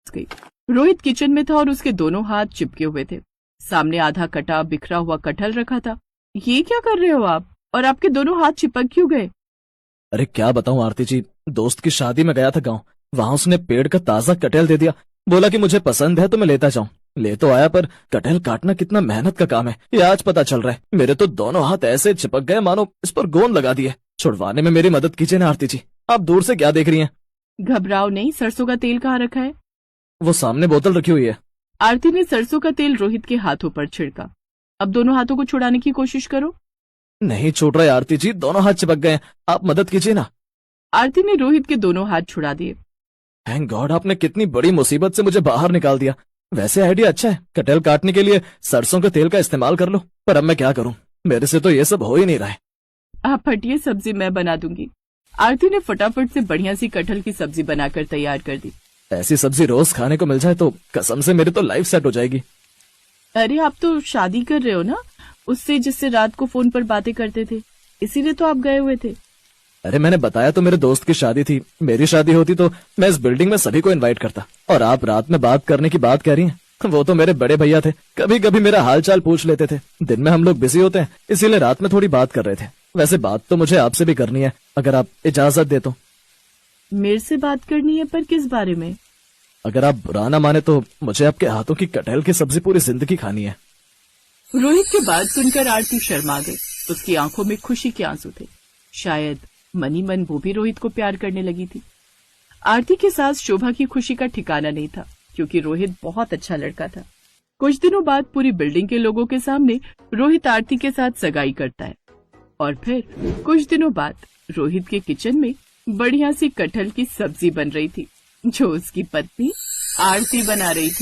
गई। रोहित किचन में था और उसके दोनों हाथ चिपके हुए थे। सामने आधा कटा बिखरा हुआ कटहल रखा था। ये क्या कर रहे हो आप? और आपके दोनों हाथ चिपक क्यों गए? अरे क्या बताऊं आरती जी, दोस्त की शादी में गया था गांव। वहां उसने पेड़ का ताजा कटहल दे दिया। बोला कि मुझे पसंद है तो मैं लेता जाऊं। ले तो आया, पर कटहल काटना कितना मेहनत का काम है ये आज पता चल रहा है। मेरे तो दोनों हाथ ऐसे चिपक गए मानो इस पर गोंद लगा दिए। छुड़वाने में मेरी मदद कीजिए ना आरती जी। आप दूर से क्या देख रही हैं? घबराओ नहीं, सरसों का तेल कहाँ रखा है? वो सामने बोतल रखी हुई है। आरती ने सरसों का तेल रोहित के हाथों पर छिड़का। अब दोनों हाथों को छुड़ाने की कोशिश करो। नहीं छूट रहा आरती जी, दोनों हाथ चिपक गए। आप मदद कीजिए ना। आरती ने रोहित के दोनों हाथ छुड़ा दिए। थैंक गॉड, आपने कितनी बड़ी मुसीबत से मुझे बाहर निकाल दिया। वैसे आइडिया अच्छा है, कटहल काटने के लिए सरसों के तेल का इस्तेमाल कर लो। पर अब मैं क्या करूं, मेरे से तो ये सब हो ही नहीं रहा है। आप हटिए, सब्जी मैं बना दूंगी। आरती ने फटाफट से बढ़िया सी कटहल की सब्जी बनाकर तैयार कर दी। ऐसी सब्जी रोज खाने को मिल जाए तो कसम से मेरी तो लाइफ सेट हो जाएगी। अरे आप तो शादी कर रहे हो ना, उससे जिससे रात को फोन पर बातें करते थे, इसीलिए तो आप गए हुए थे। अरे मैंने बताया तो मेरे दोस्त की शादी थी। मेरी शादी होती तो मैं इस बिल्डिंग में सभी को इनवाइट करता। और आप रात में बात करने की बात कह रही हैं। वो तो मेरे बड़े भैया थे, कभी कभी मेरा हाल चाल पूछ लेते थे। दिन में हम लोग बिजी होते हैं, इसीलिए रात में थोड़ी बात कर रहे थे। वैसे बात तो मुझे आपसे भी करनी है, अगर आप इजाजत दे तो। मेरे से बात करनी है, पर किस बारे में? अगर आप बुरा ना माने तो मुझे आपके हाथों की कटहल की सब्जी पूरी जिंदगी खानी है। रोहित की बात सुनकर आरती शर्मा गई। उसकी आंखों में खुशी के आंसू थे। शायद मन ही मन वो भी रोहित को प्यार करने लगी थी। आरती के साथ शोभा की खुशी का ठिकाना नहीं था, क्योंकि रोहित बहुत अच्छा लड़का था। कुछ दिनों बाद पूरी बिल्डिंग के लोगों के सामने रोहित आरती के साथ सगाई करता है। और फिर कुछ दिनों बाद रोहित के किचन में बढ़िया सी कटहल की सब्जी बन रही थी, जो उसकी पत्नी आरती बना रही थी।